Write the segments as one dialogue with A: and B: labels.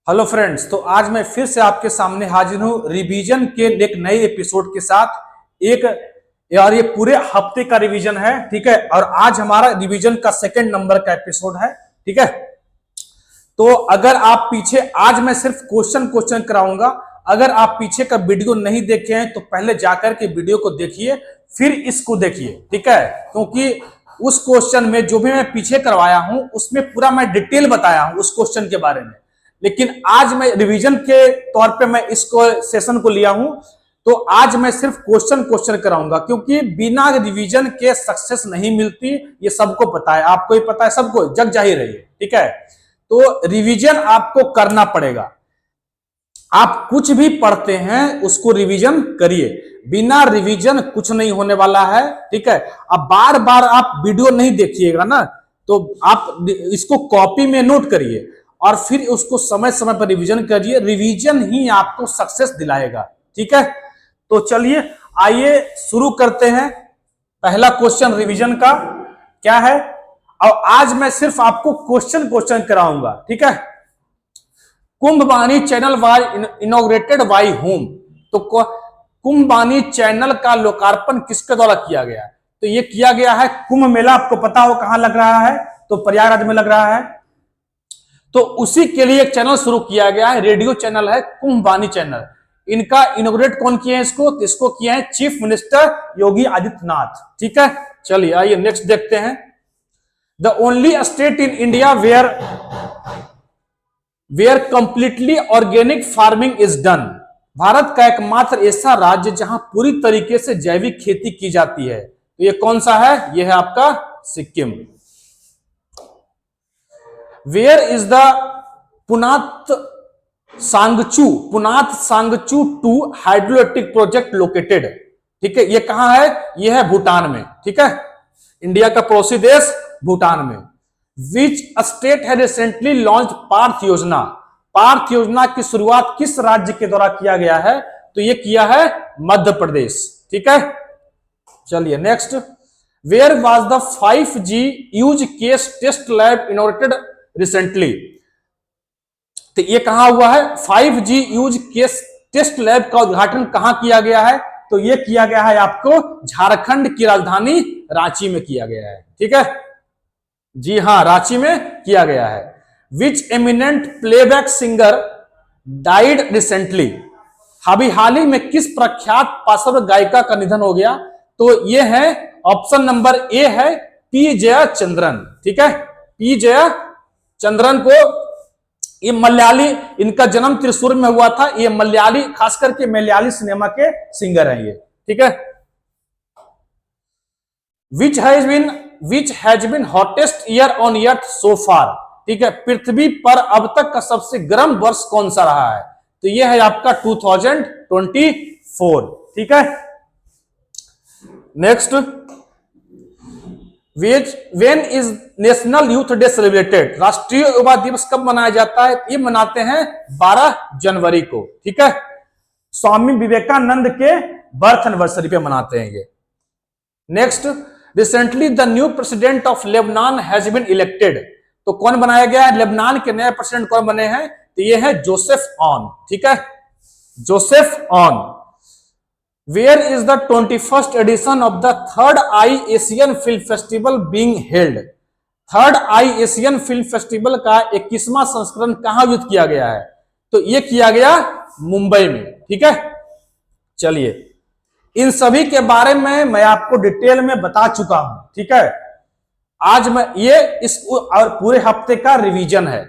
A: Hello friends, तो आज मैं फिर से आपके सामने हाजिर हूँ रिवीजन के एक नए एपिसोड के साथ। एक यार ये पूरे हफ्ते का रिवीजन है, ठीक है। और आज हमारा रिवीजन का सेकंड नंबर का एपिसोड है, ठीक है। तो अगर आप पीछे आज मैं सिर्फ क्वेश्चन क्वेश्चन कराऊंगा। अगर आप पीछे का वीडियो नहीं देखे हैं तो पहले जाकर के वीडियो को देखिए, फिर इसको देखिए, ठीक है। क्योंकि उस क्वेश्चन में जो भी मैं पीछे करवाया हूं उसमें पूरा मैं डिटेल बताया हूं उस क्वेश्चन के बारे में। लेकिन आज मैं रिवीजन के तौर पे मैं इसको सेशन को लिया हूं, तो आज मैं सिर्फ क्वेश्चन क्वेश्चन कराऊंगा, क्योंकि बिना रिवीजन के सक्सेस नहीं मिलती, ये सबको पता है, आपको ही पता है, सबको जग जाहिर है, ठीक है। तो रिवीजन आपको करना पड़ेगा। आप कुछ भी पढ़ते हैं उसको रिवीजन करिए, बिना रिवीजन कुछ नहीं होने वाला है, ठीक है। अब बार बार आप वीडियो नहीं देखिएगा ना, तो आप इसको कॉपी में नोट करिए और फिर उसको समय समय पर रिवीजन करिए। रिवीजन ही आपको सक्सेस दिलाएगा, ठीक है। तो चलिए आइए शुरू करते हैं। पहला क्वेश्चन रिवीजन का क्या है, और आज मैं सिर्फ आपको क्वेश्चन क्वेश्चन कराऊंगा, ठीक है। Kumbh Vani channel was inaugurated by home. तो कुंभ वाणी चैनल का लोकार्पण किसके द्वारा किया गया है? तो ये किया गया है कुंभ मेला, आपको पता हो कहां लग रहा है, तो प्रयागराज में लग रहा है। तो उसी के लिए एक चैनल शुरू किया गया है, रेडियो चैनल है कुंभ वाणी चैनल। इनका इनॉग्रेट कौन किया है? इसको किया है चीफ मिनिस्टर योगी आदित्यनाथ, ठीक है। चलिए आइए नेक्स्ट देखते हैं। The only state in India where completely organic farming is done. Bharat का एकमात्र ऐसा राज्य जहां पूरी तरीके से जैविक खेती की जाती है, तो ये कौन सा है? यह है आपका Sikkim. Where is the Punatsangchhu 2 hydroelectric project located, ठीक है। ये कहां है? यह है भूटान में, ठीक है। इंडिया का पड़ोसी देश भूटान में। विच स्टेट है रिसेंटली लॉन्च पार्थ योजना। पार्थ योजना की शुरुआत किस राज्य के द्वारा किया गया है? तो ये किया है मध्य प्रदेश, ठीक है। चलिए next. Where was the 5G use case test lab inaugurated recently. तो ये कहां हुआ है? 5G use case test lab का उद्घाटन कहां किया गया है? तो ये किया गया है आपको झारखंड की राजधानी रांची में किया गया है, ठीक है। जी हां, रांची में किया गया है। Which eminent playback singer died recently. अभी हाल ही में किस प्रख्यात पार्श्व गायिका का निधन हो गया? तो ये है ऑप्शन नंबर ए है पी जयचंद्रन, ठीक है। पी जयचंद्रन को, ये मलयाली, इनका जन्म त्रिशूर में हुआ था। ये मलयाली, खास करके मलयाली सिनेमा के सिंगर हैं ये, ठीक है। Which has been hottest year on earth so far, ठीक है। पृथ्वी पर अब तक का सबसे गर्म वर्ष कौन सा रहा है? तो यह है आपका 2024, ठीक है। Next. When is national youth day celebrated. राष्ट्रीय युवा दिवस कब मनाया जाता है? ये मनाते हैं 12 जनवरी को, ठीक है। स्वामी विवेकानंद के बर्थ एनिवर्सरी पे मनाते हैं ये। Next. Recently the new president of Lebanon has been elected. तो कौन बनाया गया है? लेबनान के नए प्रेसिडेंट कौन बने हैं? तो ये है जोसेफ ऑन, ठीक है। Joseph Aoun. Where is the 21st edition of the third eye Asian film festival being held. Third eye Asian film festival का 21वां संस्करण कहां आयोजित किया गया है? तो ये किया गया मुंबई में, ठीक है। चलिए इन सभी के बारे में मैं आपको डिटेल में बता चुका हूं, ठीक है। आज मैं ये इस और पूरे हफ्ते का रिवीजन है।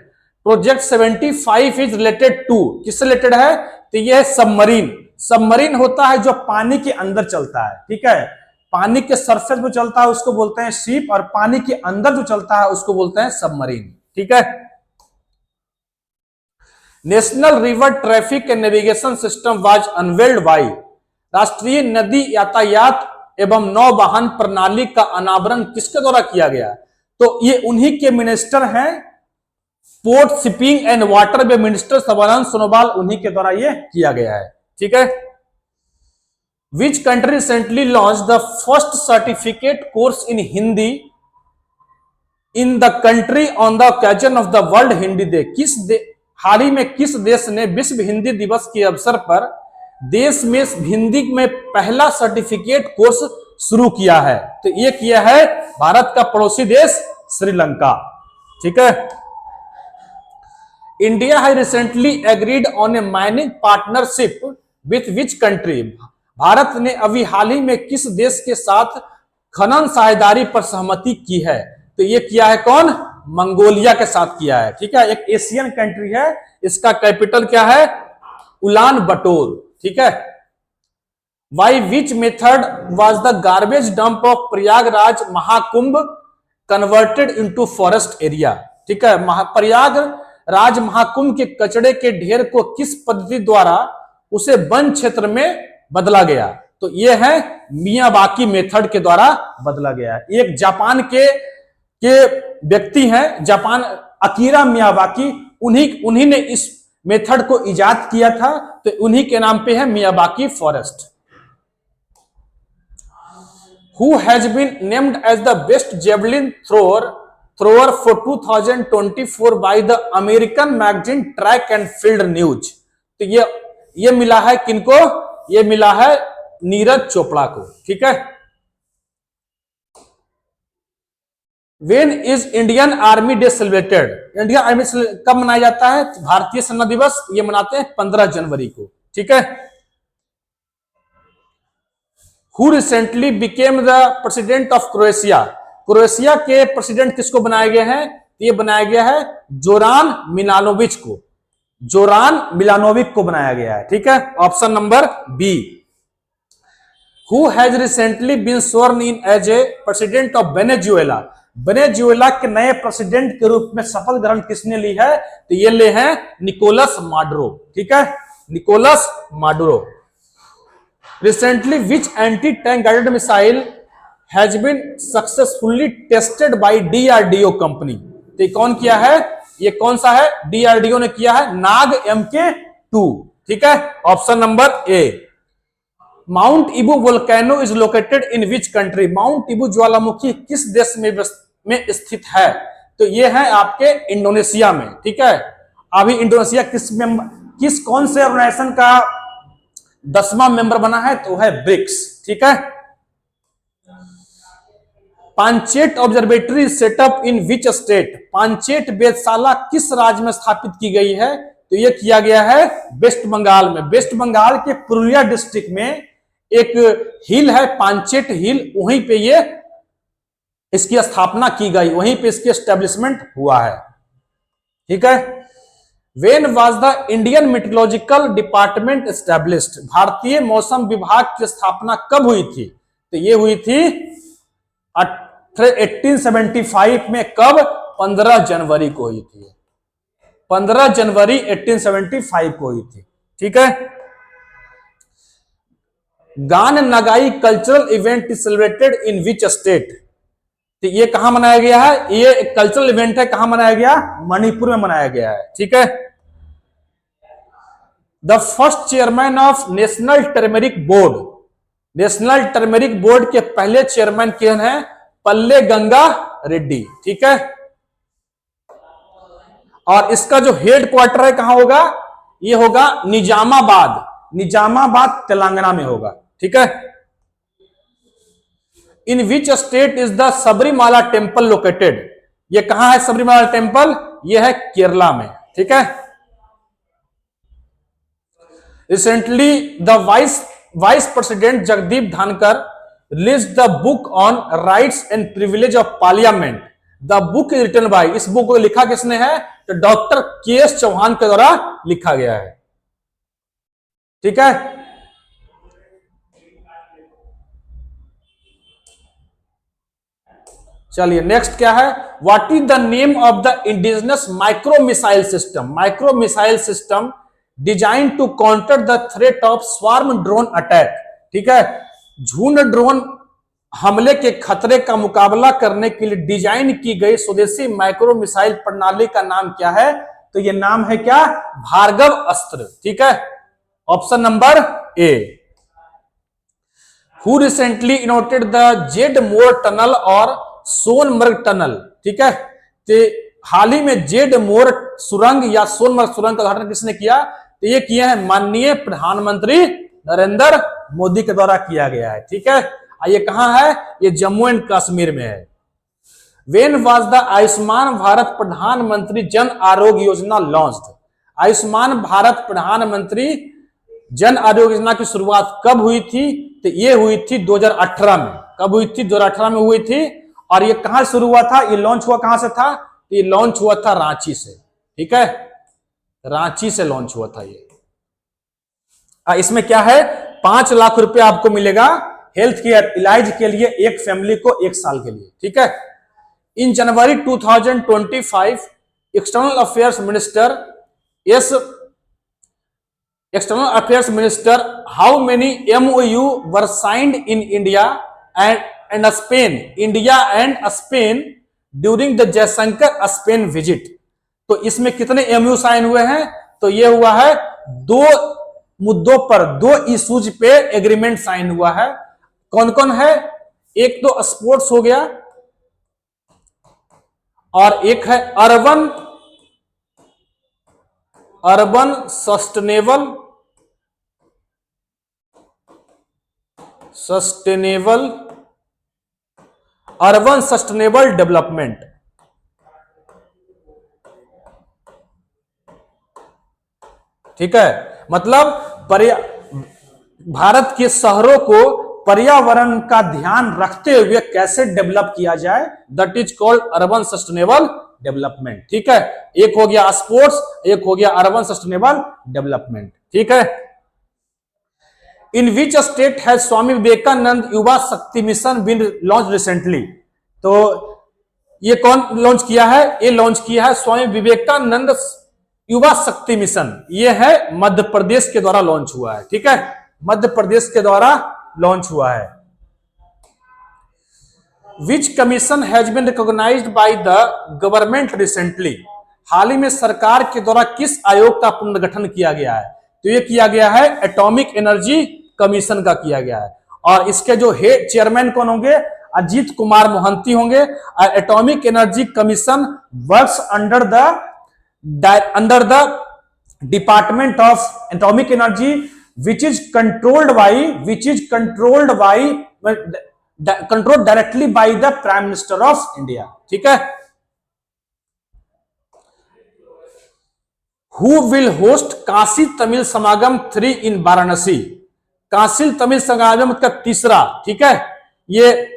A: प्रोजेक्ट 75 इज रिलेटेड टू, किससे रिलेटेड है? तो ये है सबमरीन। सबमरीन होता है जो पानी के अंदर चलता है, ठीक है। पानी के सरफेस पे चलता है उसको बोलते हैं शिप, और पानी के अंदर जो चलता है उसको बोलते हैं सबमरीन, ठीक है। National river traffic and navigation system was unveiled bye. राष्ट्रीय नदी यातायात एवं नौवहन प्रणाली का अनावरण किसके द्वारा किया गया? तो ये उन्हीं के मिनिस्टर हैं, port shipping and waterway minister Sarbananda Sonowal, उन्हीं के द्वारा ये किया गया है, ठीक है। Which country recently launch the first certificate course in Hindi in the country on the occasion of the world Hindi day. हाल ही में किस देश ने विश्व हिंदी दिवस के अवसर पर देश में हिंदी में पहला सर्टिफिकेट कोर्स शुरू किया है? तो ये किया है भारत का पड़ोसी देश श्रीलंका। ठीक है। इंडिया है recently agreed on A mining partnership with which country? Bharat ने अभी हाल ही में किस देश के साथ खनन साझेदारी पर सहमति की है? तो ये किया है कौन? मंगोलिया के साथ किया है। ठीक है। एक एशियन कंट्री है, इसका कैपिटल क्या है? उलान बटोर। ठीक है। By which method was the garbage dump of Prayagraj Mahakumbh converted into forest area? ठीक है। प्रयागराज महाकुंभ के कचड़े के ढेर को किस पद्धति द्वारा उसे वन क्षेत्र में बदला गया? तो ये है मियावाकी मेथड के द्वारा बदला गया है। एक जापान के व्यक्ति हैं, जापान, अकीरा मियावाकी, उन्हीं ने इस मेथड को इजाद किया था, तो उन्हीं के नाम पे है Miyawaki forest. Who has been named as the best javelin thrower for 2024 by the American magazine Track and Field News? तो ये मिला है किनको? ये मिला है नीरज चोपड़ा को। ठीक है। When is Indian Army Day celebrated? Indian army कब मनाया जाता है? भारतीय सेना दिवस ये मनाते हैं 15 जनवरी को। ठीक है। Who recently became the president of Croatia? Croatia के प्रेसिडेंट किसको बनाया गया है? ये बनाया गया है जोरान मिलानोविच को। जोरान मिलानोविच को बनाया गया है। ठीक है। Option number B. Who has recently been sworn in as a president of Venezuela? Venezuela के नए प्रेसिडेंट के रूप में शपथ ग्रहण किसने ली है? तो ये ले हैं निकोलस माडुरो। ठीक है। Nicholas माडुरो। Recently, which anti-tank guided missile has been successfully tested by DRDO company? तो कौन किया है? ये कौन सा है? DRDO ने किया है नाग MK2। ठीक है। Option number A. Mount Ibu volcano is located in which country? Mount Ibu ज्वालामुखी किस देश में स्थित है? तो ये है आपके इंडोनेशिया में। ठीक है। अभी इंडोनेशिया किस कौन से ऑर्गेनाइजेशन का 10वां मेंबर बना है? तो है ब्रिक्स। ठीक है। Panchet observatory setup in which state? Panchet वेधशाला किस राज्य में स्थापित की गई है? तो यह किया गया है वेस्ट बंगाल में। वेस्ट बंगाल के पुरुलिया डिस्ट्रिक्ट में एक हिल है पांचेट हिल, वहीं पे ये इसकी स्थापना की गई, वहीं पे इसकी एस्टेब्लिशमेंट हुआ है। ठीक है। When was the Indian Meteorological Department established? भारतीय मौसम विभाग की स्थापना कब हुई थी? तो ये हुई थी 1875 में। कब? 15 जनवरी को हुई थी। 15 जनवरी 1875 को हुई थी। ठीक है। Gaan Ngai cultural event is celebrated in which state? तो ये कहां मनाया गया है? ये एक कल्चरल इवेंट है, कहां मनाया गया? मणिपुर में मनाया गया है। ठीक है। The first chairman of national turmeric board? National turmeric board के पहले चेयरमैन कौन है? पल्ले गंगा रेड्डी। ठीक है। और इसका जो हेड क्वार्टर है कहां होगा? ये होगा निजामाबाद। निजामाबाद तेलंगाना में होगा। ठीक है। In which state is the Sabarimala temple located? ये कहां है सबरीमाला टेम्पल? ये है केरला में। ठीक है। Recently the vice president Jagdeep Dhankhar release the book on rights and privilege of parliament. The book is written by, इस बुक को लिखा किसने है? तो डॉक्टर के.एस. चौहान के द्वारा लिखा गया है। ठीक है। चलिए नेक्स्ट क्या है? What is the name of the indigenous micro missile system? Micro missile system design to counter the threat of swarm drone attack. ठीक है। झुंड ड्रोन हमले के खतरे का मुकाबला करने के लिए डिजाइन की गई स्वदेशी माइक्रो मिसाइल प्रणाली का नाम क्या है? तो ये नाम है क्या? भार्गव अस्त्र। ठीक है। Option number A. Who recently innovated the Z more tunnel और सोनमर्ग टनल? ठीक है। तो हाल ही में जेड मोर सुरंग या सोनमर्ग सुरंग का उद्घाटन किसने किया? तो ये किया है माननीय प्रधानमंत्री नरेंद्र मोदी के द्वारा किया गया है। ठीक है, ये कहां है? ये जम्मू एंड कश्मीर में है। When was the Ayushman Bharat प्रधानमंत्री जन आरोग्य योजना लॉन्च्ड? आयुष्मान भारत प्रधानमंत्री जन आरोग्य योजना की शुरुआत कब हुई थी? तो ये हुई थी 2018 में। कब हुई थी? 2018 में हुई थी। और ये कहां शुरू हुआ था? ये लॉन्च हुआ कहां से था? ये लॉन्च हुआ था रांची से। ठीक है, रांची से लॉन्च हुआ था ये। इसमें क्या है? 5 लाख रुपए आपको मिलेगा हेल्थ केयर इलाज के लिए एक फैमिली को 1 साल के लिए। ठीक है। इन जनवरी 2025 external affairs minister S external affairs minister how many MOU were signed in India and Spain during the Jaishankar Spain visit? तो इसमें कितने MOU साइन हुए हैं? तो ये हुआ है 2 मुद्दों पर, 2 इश्यूज पे एग्रीमेंट साइन हुआ है। कौन कौन है? एक तो स्पोर्ट्स हो गया और एक है अर्बन सस्टेनेबल डेवलपमेंट। ठीक है, मतलब भारत के शहरों को पर्यावरण का ध्यान रखते हुए कैसे डेवलप किया जाए, that is called urban sustainable development. ठीक है, एक हो गया स्पोर्ट्स, एक हो गया अर्बन सस्टेनेबल डेवलपमेंट। ठीक है। In which state has Swami Vivekananda युवा शक्ति मिशन बीन लॉन्च रिसेंटली? तो ये कौन लॉन्च किया है? ये लॉन्च किया है स्वामी विवेकानंद युवा शक्ति मिशन। ये है मध्य प्रदेश के द्वारा लॉन्च हुआ है। ठीक है, मध्य प्रदेश के द्वारा लॉन्च हुआ है। Which commission has been recognized by the government recently? हाल ही में सरकार के द्वारा किस आयोग का पुनर्गठन किया गया है? तो ये किया गया है एटॉमिक एनर्जी कमीशन का किया गया है। और इसके जो हेड चेयरमैन कौन होंगे? अजीत कुमार मोहंती होंगे। Atomic energy commission works under the department of atomic energy which is controlled directly by the Prime Minister of India. ठीक है। Who will host Kashi Tamil समागम 3 in वाराणसी? काशी तमिल समागम का तीसरा, ठीक है, ये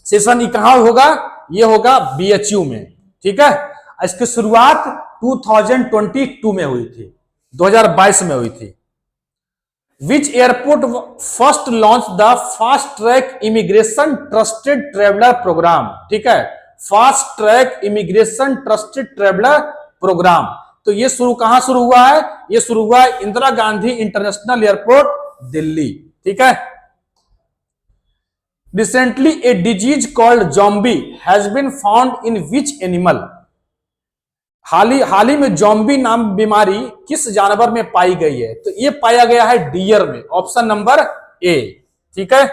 A: सेशन कहां होगा? ये होगा BHU में। ठीक है, इसकी शुरुआत 2022 में हुई थी, 2022 में हुई थी। Which airport first launched the fast track immigration trusted traveler program? ठीक है, fast track immigration trusted traveller programme. तो ये कहां शुरू हुआ है? ये शुरू हुआ है इंदिरा गांधी इंटरनेशनल एयरपोर्ट दिल्ली। ठीक है। Recently a disease called zombie has been found in which animal? हाल ही में जोम्बी नाम बीमारी किस जानवर में पाई गई है? तो ये पाया गया है डियर में, ऑप्शन नंबर ए। ठीक है।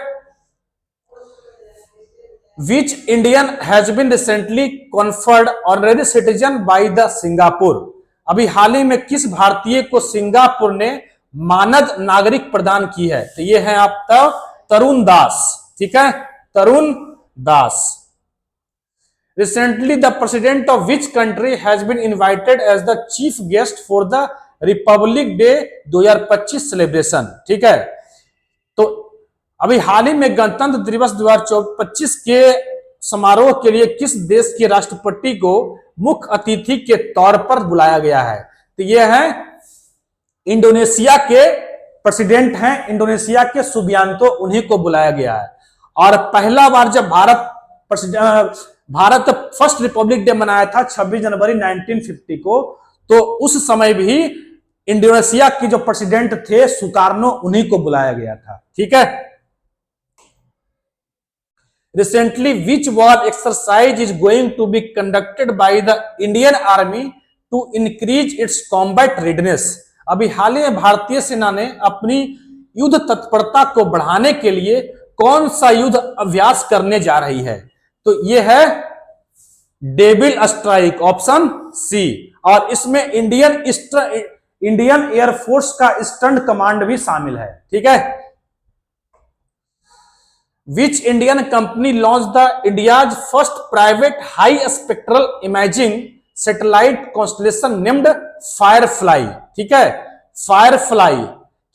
A: Which Indian has been recently conferred honorary citizen by the Singapore? अभी हाल ही में किस भारतीय को सिंगापुर ने मानद नागरिक प्रदान की है? तो ये है आपका तरुण दास। ठीक है, तरुण दास। Recently, the president of which country has been invited as the chief guest for the Republic Day 2025 celebration? ठीक है, तो अभी हाल ही में गणतंत्र दिवस 2025 के समारोह के लिए किस देश के राष्ट्रपति को मुख्य अतिथि के तौर पर बुलाया गया है? तो ये है इंडोनेशिया के प्रेसिडेंट हैं, इंडोनेशिया के सुबियांतो, उन्हीं को बुलाया गया है। और पहला बार जब भारत फर्स्ट रिपब्लिक डे मनाया था 26 जनवरी 1950 को, तो उस समय भी इंडोनेशिया की जो प्रेसिडेंट थे सुकार्नो, उन्हीं को बुलाया गया था। ठीक है। Recently which war exercise is going to be conducted by the Indian army to increase its combat readiness? अभी हाल ही में भारतीय सेना ने अपनी युद्ध तत्परता को बढ़ाने के लिए कौन सा युद्ध अभ्यास करने जा रही है? तो ये है डेविल स्ट्राइक, ऑप्शन सी। और इसमें इंडियन एयरफोर्स का ईस्टर्न कमांड भी शामिल है, ठीक है। Which Indian company launch the India's first private hyperspectral imaging satellite constellation named Firefly, ठीक है। फायरफ्लाई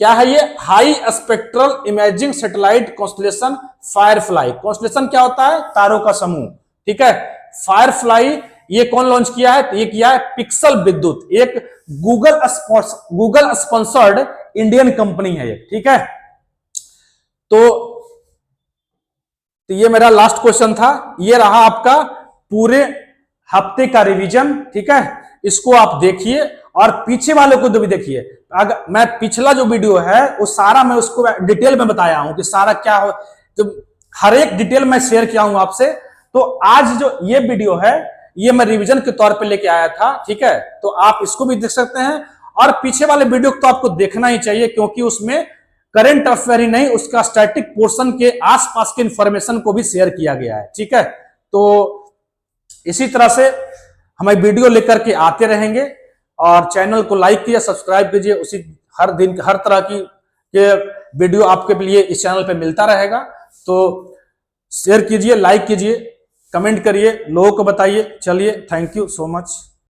A: क्या है? ये hyperspectral imaging satellite constellation Firefly. Constellation क्या होता है? तारों का समूह, ठीक है। फायरफ्लाई ये कौन लॉन्च किया है? ये किया है पिक्सल विद्युत, एक गूगल स्पॉन्सर्ड इंडियन कंपनी है ये, ठीक है। तो ये मेरा लास्ट क्वेश्चन था। ये रहा आपका पूरे हफ्ते का रिवीजन, ठीक है। इसको आप देखिए और पीछे वाले को भी देखिए। अगर मैं पिछला जो वीडियो है वो सारा मैं उसको डिटेल में बताया हूं कि सारा क्या हो, तो हर एक डिटेल मैं शेयर किया हूं आपसे। तो आज जो ये वीडियो है ये मैं रिवीजन के तौर पे लेके आया था, ठीक है। तो आप इसको भी देख सकते हैं और पीछे वाले वीडियो को तो आपको देखना ही चाहिए, क्योंकि उसमें करंट अफेयर ही नहीं, उसका स्टैटिक पोर्शन के आसपास के इंफॉर्मेशन को भी शेयर किया गया है, ठीक है। तो इसी तरह से हम वीडियो लेकर के आते रहेंगे और चैनल को लाइक कीजिए, सब्सक्राइब कीजिए। उसी हर दिन हर तरह की के वीडियो आपके लिए इस चैनल पे मिलता रहेगा। तो शेयर कीजिए, लाइक कीजिए, कमेंट करिए, लोगों को बताइए। चलिए, थैंक यू सो मच।